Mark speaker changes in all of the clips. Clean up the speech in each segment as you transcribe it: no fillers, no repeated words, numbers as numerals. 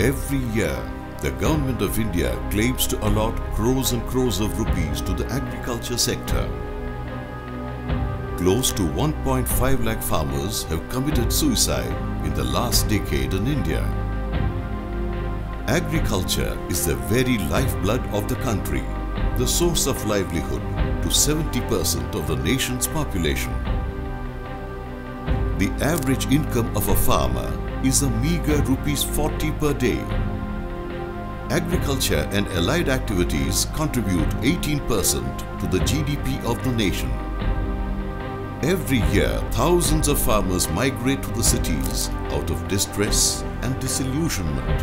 Speaker 1: Every year, the Government of India claims to allot crores and crores of rupees to the agriculture sector. Close to 1.5 lakh farmers have committed suicide in the last decade in India. Agriculture is the very lifeblood of the country, the source of livelihood to 70% of the nation's population. The average income of a farmer is a meager ₹40 per day. Agriculture and allied activities contribute 18% to the GDP of the nation. Every year, thousands of farmers migrate to the cities out of distress and disillusionment.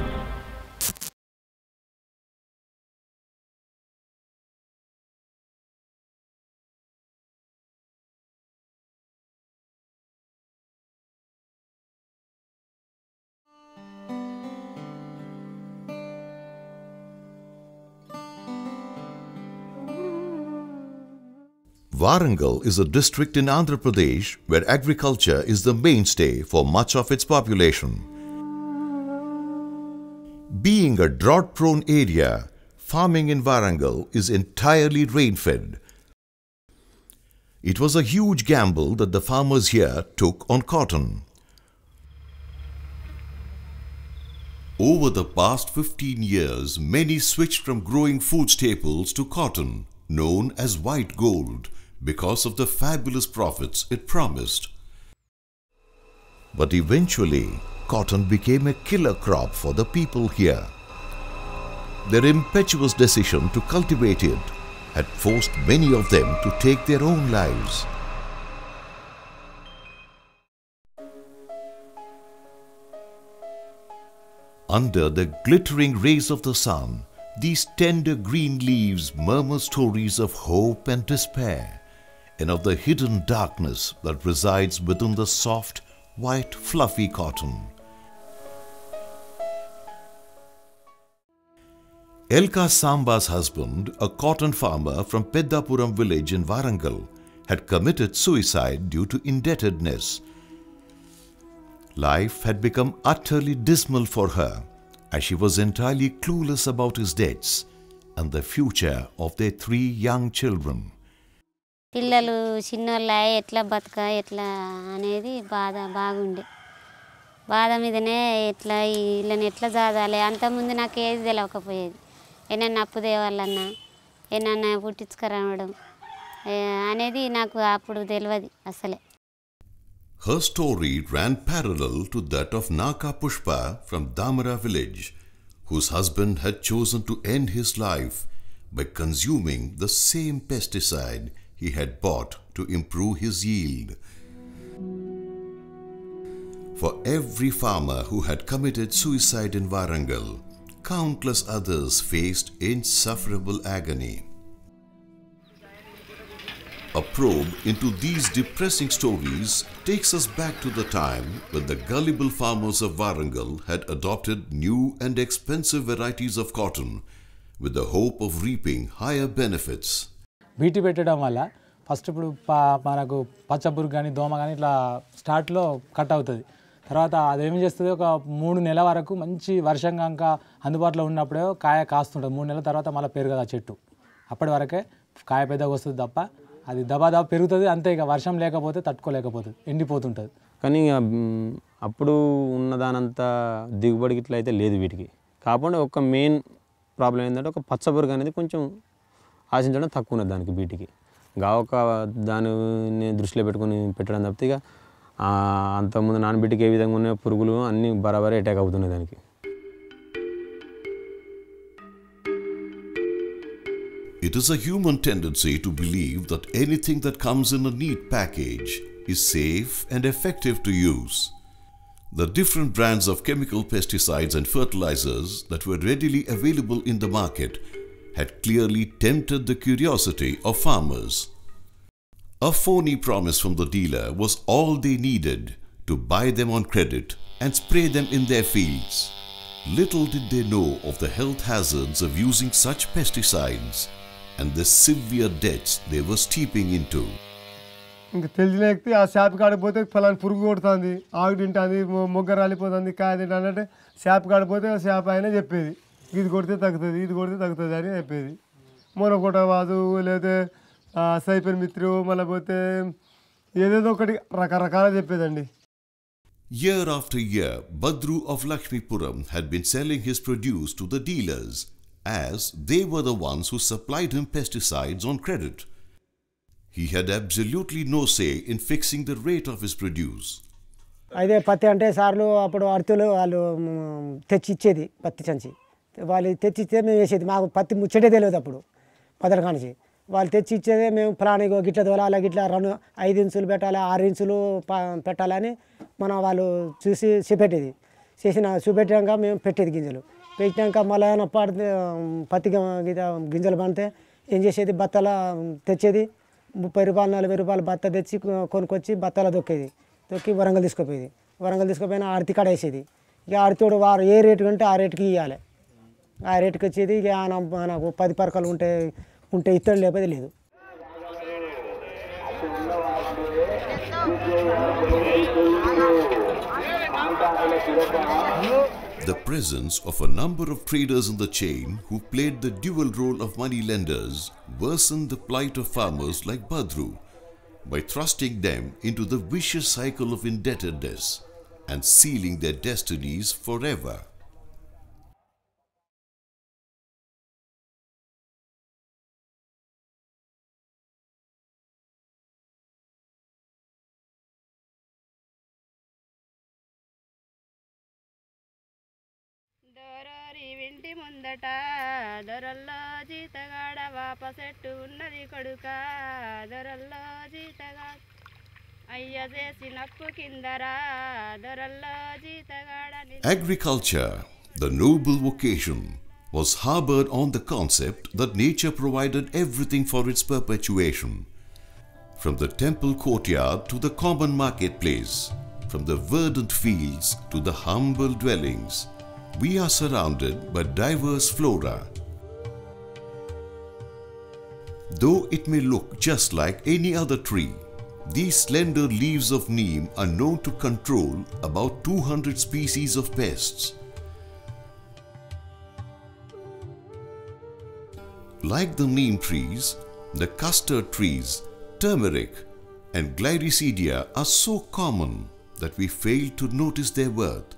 Speaker 1: Warangal is a district in Andhra Pradesh where agriculture is the mainstay for much of its population. Being a drought-prone area, farming in Warangal is entirely rain-fed. It was a huge gamble that the farmers here took on cotton. Over the past 15 years, many switched from growing food staples to cotton, known as white gold, because of the fabulous profits it promised. But eventually, cotton became a killer crop for the people here. Their impetuous decision to cultivate it had forced many of them to take their own lives. Under the glittering rays of the sun, these tender green leaves murmur stories of hope and despair, and of the hidden darkness that resides within the soft, white, fluffy cotton. Elka Samba's husband, a cotton farmer from Peddapuram village in Warangal, had committed suicide due to indebtedness. Life had become utterly dismal for her, as she was entirely clueless about his debts and the future of their 3 young children.
Speaker 2: పిల్లలు చిన్నోళ్ళాయి ఎట్లా బతక ఎట్లా అనేది బాగుండే బాధ మీదనే ఎట్లా వీళ్ళని ఎట్లా చదవాలి అంతకుముందు నాకు ఏది తెలియకపోయేది ఏమన్నా అప్పు తేవాలన్నా ఏమన్నా పుట్టించుకురావడం అనేది నాకు అప్పుడు తెలియదు అసలే.
Speaker 1: Her story ran parallel to that of Naka Pushpa from Damara village, whose husband had chosen to end his life by consuming the same pesticide he had bought to improve his yield. For every farmer who had committed suicide in Warangal, countless others faced insufferable agony. A probe into these depressing stories takes us back to the time when the gullible farmers of Warangal had adopted new and expensive varieties of cotton with the hope of reaping higher benefits.
Speaker 3: BT పెట్టడం వల్ల first ఇప్పుడు మనకు పచ్చపురుగు కానీ దోమ కానీ ఇట్లా స్టార్ట్లో cut అవుతుంది. తర్వాత అదేం చేస్తుంది ఒక 3 నెలల వరకు మంచి వర్షం కనుక అందుబాటులో ఉన్నప్పుడే కాయ కాస్తుంటుంది. 3 నెలల తర్వాత మళ్ళీ పెరగదు ఆ చెట్టు. అప్పటి వరకే కాయ పెద్దగా వస్తుంది తప్ప అది దబాదబా పెరుగుతుంది అంతే. ఇక వర్షం లేకపోతే తట్టుకోలేకపోతుంది, ఎండిపోతుంటుంది. కానీ అప్పుడు ఉన్నదానంతా దిగుబడికి ఇట్లా అయితే లేదు వీటికి. కాకపోతే ఒక మెయిన్ ప్రాబ్లం ఏంటంటే ఒక పచ్చపురుగు అనేది కొంచెం ఆశించడం తక్కువ ఉన్నది దానికి బీటీకి. ఒక దాన్ని దృష్టిలో పెట్టుకుని పెట్టడం తప్పితే ఇక అంతకుముందు నాన్ బీటీకి ఏ విధంగా ఉన్న పురుగులు అన్నీ బరాబరే అటాక్ అవుతున్నాయి దానికి.
Speaker 1: It is a human tendency to believe that anything that comes in a neat package is safe and effective to use. The different brands of chemical pesticides and fertilizers that were readily available in the market had clearly tempted the curiosity of farmers. A phony promise from the dealer was all they needed to buy them on credit and spray them in their fields. Little did they know of the health hazards of using such pesticides and the severe debts they were steeping into.
Speaker 4: ఇంకా తెలిసిన వ్యక్తి ఆ shop కాడిపోతే ఫలాని పురుగు కొడుతుంది, ఆకు తింటుంది, మొగ్గ రాలిపోతుంది, కాయ తింటుంది అంటే షాప్ కాడిపోతే ఆ షాప్ ఆయన చెప్పేది ఇది కొడితే తగ్గుతుంది, ఇది కొడితే తగ్గుతుంది అని చెప్పేది. మొనకొటవాదు లేకపోతే సైపర్ మిత్రు మళ్ళీ పోతే ఏదేదో ఒకటి రకరకాల చెప్పేదండి.
Speaker 1: Year after year, Badru of Lakshmipuram had been selling his produce to the dealers, as they were the ones who supplied him pesticides on credit. He had absolutely no say in fixing the rate of his produce.
Speaker 5: అదే పత్తి అంటే సార్లు అప్పుడు అర్తులు వాళ్ళు తెచ్చి ఇచ్చేది పత్తి చంచి, వాళ్ళు తెచ్చి ఇస్తే మేము వేసేది. మాకు పత్తి ముచ్చటే తెలియదు అప్పుడు పదరకానికి. వాళ్ళు తెచ్చి ఇచ్చేదే మేము ప్లానింగ్ గిట్ల దోలాలి, గిట్ల 5 ఇంచులు పెట్టాలి, 6 ఇంచులు పెట్టాలని మనం వాళ్ళు చూసి చూపెట్టేది. చూపెట్టాక మేము పెట్టేది గింజలు. పెట్టినాక మళ్ళీ పత్తి గింజలు పడితే ఏం చేసేది, బత్తల తెచ్చేది 30 రూపాయలు 40 రూపాయలు బత్త తెచ్చి కొనుక్కొచ్చి బత్తల దొక్కేది. దొక్కి వరంగల్ తీసుకుపోయేది. వరంగల్ తీసుకుపోయినా ఆర్తి కాడ వేసేది. ఇక ఆర్తితోడు వారు ఏ రేటు కంటే ఆ రేటుకి ఇవ్వాలి. ఆ రేటుకి వచ్చేది. ఇక మనకు 10 పరకలు ఉంటే ఇత్తడి లేకపోతే లేదు.
Speaker 1: The presence of a number of traders in the chain who played the dual role of money lenders worsened the plight of farmers like Badru by thrusting them into the vicious cycle of indebtedness and sealing their destinies forever.
Speaker 6: దొరరి వింటి ముందట దొరల్లో జీతగాడ వాపసెట్టు ఉన్నది కొడుక దొరల్లో జీతగాడ అయ్య చేసినప్పు కిందరా దొరల్లో జీతగాడ.
Speaker 1: Agriculture, the noble vocation, was harbored on the concept that nature provided everything for its perpetuation. From the temple courtyard to the common marketplace, from the verdant fields to the humble dwellings, we are surrounded by diverse flora. Though it may look just like any other tree, these slender leaves of neem are known to control about 200 species of pests. Like the neem trees, the custard trees, turmeric and glycidia are so common that we fail to notice their worth.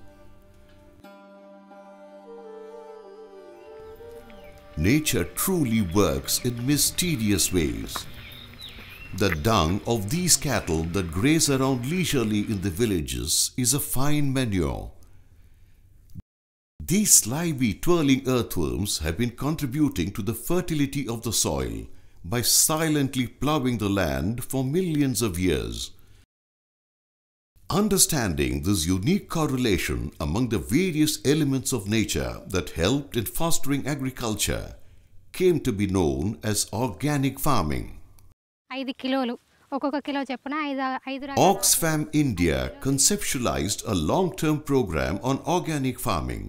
Speaker 1: Nature truly works in mysterious ways. The dung of these cattle that graze around leisurely in the villages is a fine manure. These slimy twirling earthworms have been contributing to the fertility of the soil by silently ploughing the land for millions of years. Understanding this unique correlation among the various elements of nature that helped in fostering agriculture came to be known as organic farming.
Speaker 7: 5 కిలోలు ఒక్కొక్క kilo చెప్పున 5
Speaker 1: Oxfam India conceptualized a long-term program on organic farming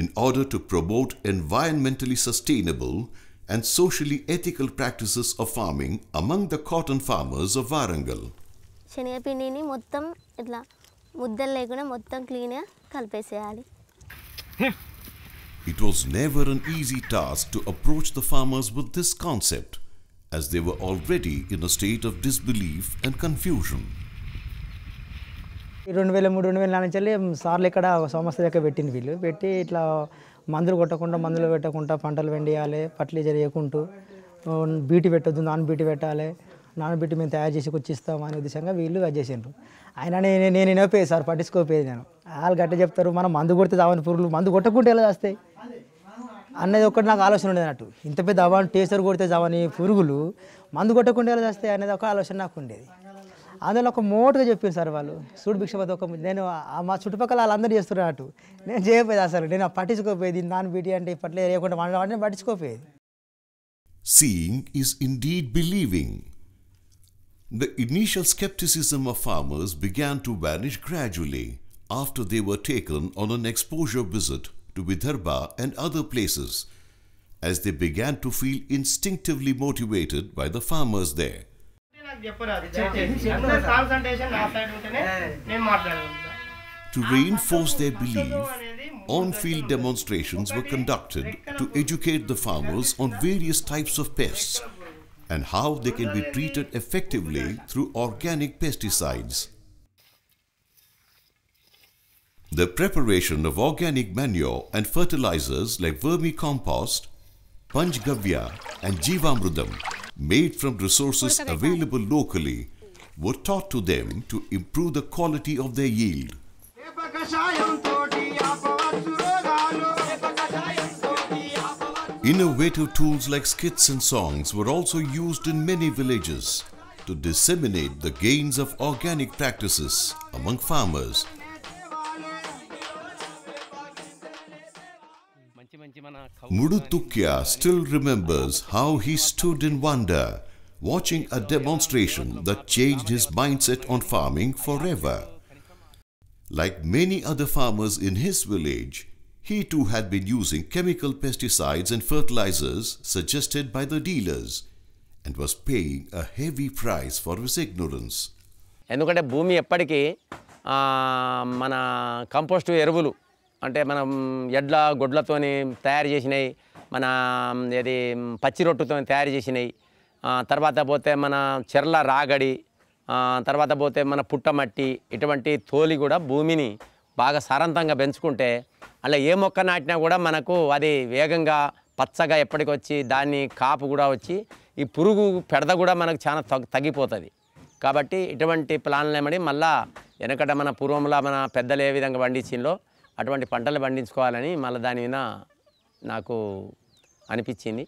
Speaker 1: in order to promote environmentally sustainable and socially ethical practices of farming among the cotton farmers of Warangal.
Speaker 8: శనగపిండిని మొత్తం ఇట్లా ముద్దలు లేకుండా మొత్తం క్లీన్గా కలిపేసేయాలి.
Speaker 1: It was never an easy task to approach the farmers with this concept, as they were already in a state of disbelief and confusion.
Speaker 5: 2003-2004 నుంచి సార్లు ఇక్కడ సంస్థ దగ్గర పెట్టింది. వీళ్ళు పెట్టి ఇట్లా మందులు పెట్టకుండా పంటలు వెండియాలి, ఫర్టిలైజర్ వేయకుంటూ బీటీ పెట్టొద్దు, నాన్ బీటీ పెట్టాలి, నాన్ బీటీ మేము తయారు చేసి వచ్చిస్తాం అనే ఉద్దేశంగా వీళ్ళు అది చేసిండ్రు. ఆయన నేను వినపోయేది సార్, పట్టించుకోపోయేది. నేను వాళ్ళు గట్ట చెప్తారు, మనం మందు కొడితే చావని పురుగులు, మందు కొట్టకుంటే ఎలా వస్తాయి అన్నది ఒకటి నాకు ఆలోచన ఉండేది. అన్నట్టు ఇంత పెద్ద అవాన్ టేస్టర్ కొడితే చావని పురుగులు మందు కొట్టకుండా ఎలా వస్తాయి అనేది ఒక ఆలోచన నాకు ఉండేది. అందులో ఒక మోటుగా చెప్పింది సార్ వాళ్ళు, సూడు భిక్షపతి ఒక నేను మా చుట్టుపక్కల వాళ్ళందరూ చేస్తున్నట్టు నేను చేయకపోయేది. అసలు నేను పట్టించుకోపోయేది. నాన్ బీటీ అంటే ఇప్పట్లో వేయకుండా వాటిని పట్టించుకోపోయేది.
Speaker 1: Seeing is indeed believing. The initial skepticism of farmers began to vanish gradually after they were taken on an exposure visit to Vidarbha and other places, as they began to feel instinctively motivated by the farmers there. To reinforce their belief, on-field demonstrations were conducted to educate the farmers on various types of pests and how they can be treated effectively through organic pesticides. The preparation of organic manure and fertilizers like vermicompost, Panchgavya and Jivamrudam, made from resources available locally, were taught to them to improve the quality of their yield. Innovative tools like skits and songs were also used in many villages to disseminate the gains of organic practices among farmers. Mudutukya still remembers how he stood in wonder watching a demonstration that changed his mindset on farming forever. Like many other farmers in his village, he too had been using chemical pesticides and fertilizers suggested by the dealers and was paying a heavy price for his ignorance.
Speaker 9: ఎందుకంటే భూమి ఎప్పటికీ మన compost ఎరువులు అంటే మనం ఎడ్ల గొడ్లతోని తయారు చేసినవి, మన ఇది పచ్చి రొట్టుతో తయారు చేసినవి, తర్వాత పోతే మన చెర్ల రాగడి, తర్వాత పోతే మన పుట్టమట్టి, ఇటువంటి తోలి కూడా భూమిని బాగా సారవంతంగా పెంచుకుంటే అలా ఏ మొక్క నాటినా కూడా మనకు అది వేగంగా పచ్చగా ఎప్పటికి వచ్చి దాన్ని కాపు కూడా వచ్చి ఈ పురుగు పెడద కూడా మనకు చాలా తగ్గిపోతుంది. కాబట్టి ఇటువంటి ప్లాన్లు ఏమని మళ్ళా వెనకట మన పూర్వంలో మన పెద్దలు ఏ విధంగా పండించిందో అటువంటి పంటలు పండించుకోవాలని మళ్ళీ దాని మీద నాకు అనిపించింది.